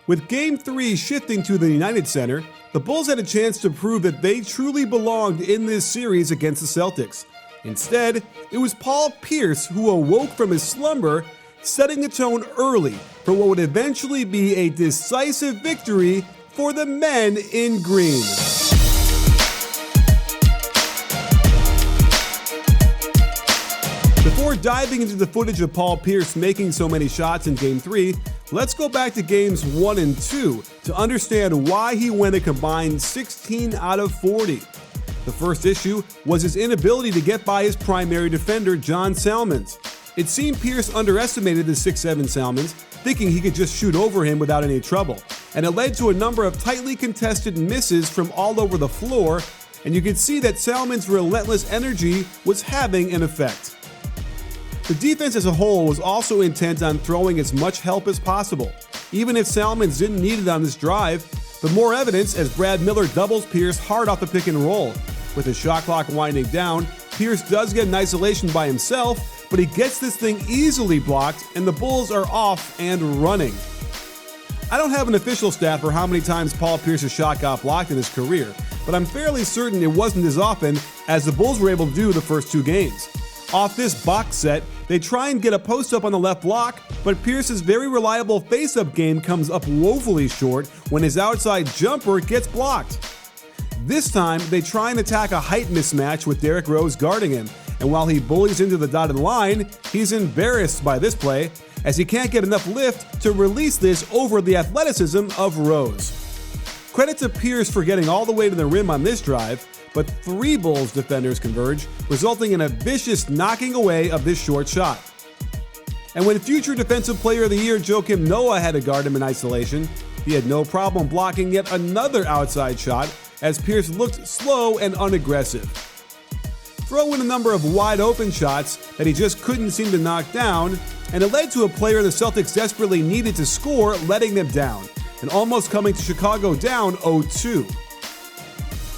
With Game 3 shifting to the United Center, the Bulls had a chance to prove that they truly belonged in this series against the Celtics. Instead, it was Paul Pierce who awoke from his slumber, setting the tone early for what would eventually be a decisive victory for the men in green. Before diving into the footage of Paul Pierce making so many shots in Game 3, let's go back to Games 1 and 2 to understand why he went a combined 16 out of 40. The first issue was his inability to get by his primary defender, John Salmons. It seemed Pierce underestimated the 6'7" Salmons, thinking he could just shoot over him without any trouble, and it led to a number of tightly contested misses from all over the floor, and you could see that Salmons' relentless energy was having an effect. The defense as a whole was also intent on throwing as much help as possible, even if Salmons didn't need it on this drive. But more evidence as Brad Miller doubles Pierce hard off the pick and roll. With his shot clock winding down, Pierce does get an isolation by himself, but he gets this thing easily blocked and the Bulls are off and running. I don't have an official stat for how many times Paul Pierce's shot got blocked in his career, but I'm fairly certain it wasn't as often as the Bulls were able to do the first two games. Off this box set, they try and get a post-up on the left block, but Pierce's very reliable face-up game comes up woefully short when his outside jumper gets blocked. This time, they try and attack a height mismatch with Derrick Rose guarding him, and while he bullies into the dotted line, he's embarrassed by this play, as he can't get enough lift to release this over the athleticism of Rose. Credit to Pierce for getting all the way to the rim on this drive, but three Bulls defenders converge, resulting in a vicious knocking away of this short shot. And when future Defensive Player of the Year Joakim Noah had to guard him in isolation, he had no problem blocking yet another outside shot as Pierce looked slow and unaggressive. Throw in a number of wide open shots that he just couldn't seem to knock down, and it led to a player the Celtics desperately needed to score, letting them down, and almost coming to Chicago down 0-2.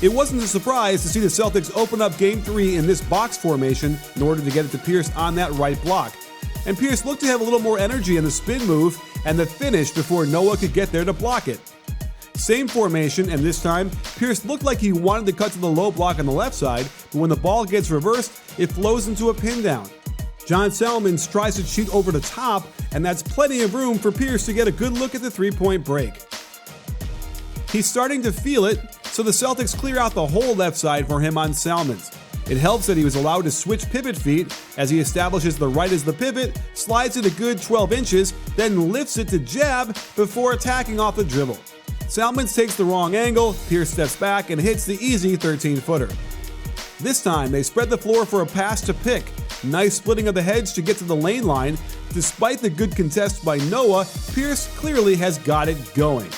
It wasn't a surprise to see the Celtics open up Game 3 in this box formation in order to get it to Pierce on that right block. And Pierce looked to have a little more energy in the spin move and the finish before Noah could get there to block it. Same formation, and this time, Pierce looked like he wanted to cut to the low block on the left side, but when the ball gets reversed, it flows into a pin down. John Salmons tries to shoot over the top, and that's plenty of room for Pierce to get a good look at the three-point break. He's starting to feel it, so the Celtics clear out the whole left side for him on Salmons. It helps that he was allowed to switch pivot feet as he establishes the right as the pivot, slides it a good 12 inches, then lifts it to jab before attacking off the dribble. Salmons takes the wrong angle, Pierce steps back and hits the easy 13-footer. This time they spread the floor for a pass to Pick. Nice splitting of the heads to get to the lane line. Despite the good contest by Noah, Pierce clearly has got it going.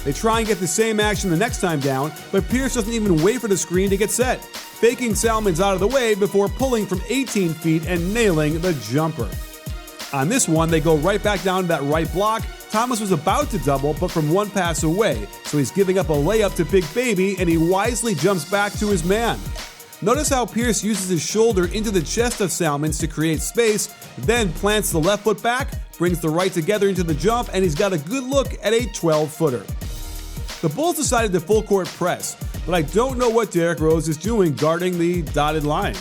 They try and get the same action the next time down, but Pierce doesn't even wait for the screen to get set, faking Salmons out of the way before pulling from 18 feet and nailing the jumper. On this one, they go right back down to that right block. Thomas was about to double, but from one pass away, so he's giving up a layup to Big Baby, and he wisely jumps back to his man. Notice how Pierce uses his shoulder into the chest of Salmons to create space, then plants the left foot back, brings the right together into the jump, and he's got a good look at a 12-footer. The Bulls decided to full court press, but I don't know what Derrick Rose is doing guarding the dotted line.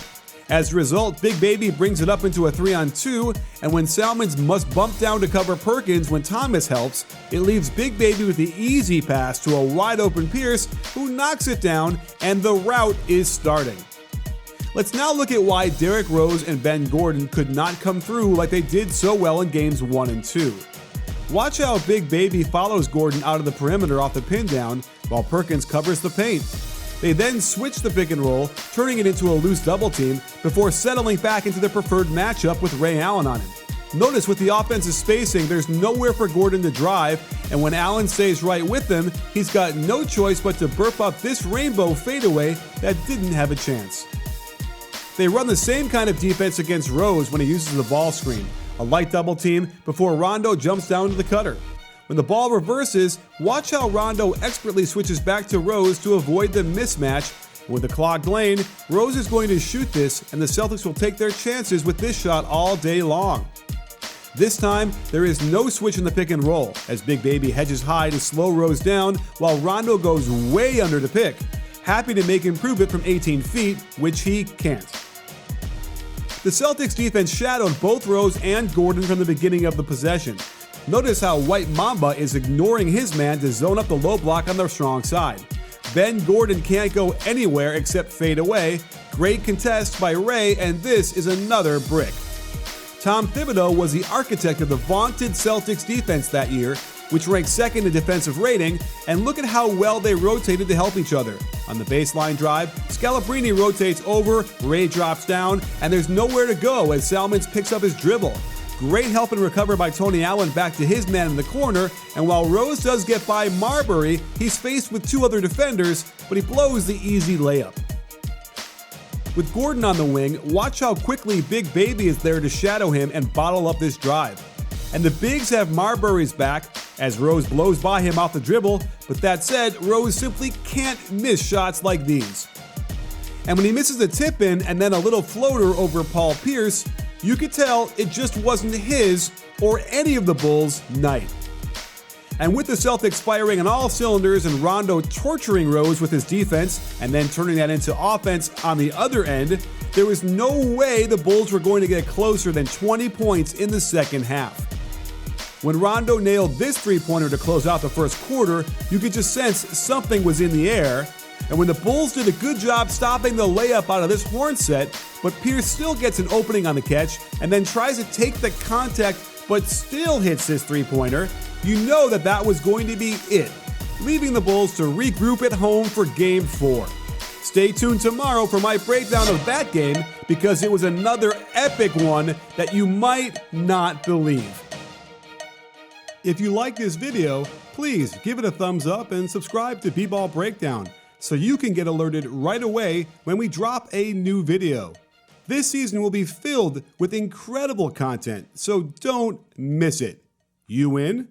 As a result, Big Baby brings it up into a 3-on-2, and when Salmons must bump down to cover Perkins when Thomas helps, it leaves Big Baby with the easy pass to a wide-open Pierce, who knocks it down, and the rout is starting. Let's now look at why Derrick Rose and Ben Gordon could not come through like they did so well in Games 1 and 2. Watch how Big Baby follows Gordon out of the perimeter off the pin down, while Perkins covers the paint. They then switch the pick and roll, turning it into a loose double team before settling back into their preferred matchup with Ray Allen on him. Notice with the offensive spacing, there's nowhere for Gordon to drive, and when Allen stays right with them, he's got no choice but to burp up this rainbow fadeaway that didn't have a chance. They run the same kind of defense against Rose when he uses the ball screen, a light double team before Rondo jumps down to the cutter. When the ball reverses, watch how Rondo expertly switches back to Rose to avoid the mismatch. With the clogged lane, Rose is going to shoot this, and the Celtics will take their chances with this shot all day long. This time, there is no switch in the pick and roll, as Big Baby hedges high to slow Rose down while Rondo goes way under the pick, happy to make him prove it from 18 feet, which he can't. The Celtics defense shadowed both Rose and Gordon from the beginning of the possession. Notice how White Mamba is ignoring his man to zone up the low block on their strong side. Ben Gordon can't go anywhere except fade away. Great contest by Ray, and this is another brick. Tom Thibodeau was the architect of the vaunted Celtics defense that year, which ranked second in defensive rating, and look at how well they rotated to help each other. On the baseline drive, Scalabrine rotates over, Ray drops down, and there's nowhere to go as Salmons picks up his dribble. Great help and recover by Tony Allen back to his man in the corner, and while Rose does get by Marbury, he's faced with two other defenders, but he blows the easy layup. With Gordon on the wing, watch how quickly Big Baby is there to shadow him and bottle up this drive. And the Bigs have Marbury's back as Rose blows by him off the dribble, but that said, Rose simply can't miss shots like these. And when he misses a tip-in and then a little floater over Paul Pierce, you could tell it just wasn't his or any of the Bulls' night. And with the Celtics firing on all cylinders and Rondo torturing Rose with his defense and then turning that into offense on the other end, there was no way the Bulls were going to get closer than 20 points in the second half. When Rondo nailed this three-pointer to close out the first quarter, you could just sense something was in the air. And when the Bulls did a good job stopping the layup out of this horn set, but Pierce still gets an opening on the catch and then tries to take the contact but still hits his three-pointer, you know that was going to be it, leaving the Bulls to regroup at home for Game 4. Stay tuned tomorrow for my breakdown of that game because it was another epic one that you might not believe. If you like this video, please give it a thumbs up and subscribe to B-Ball Breakdown so you can get alerted right away when we drop a new video. This season will be filled with incredible content, so don't miss it. You in?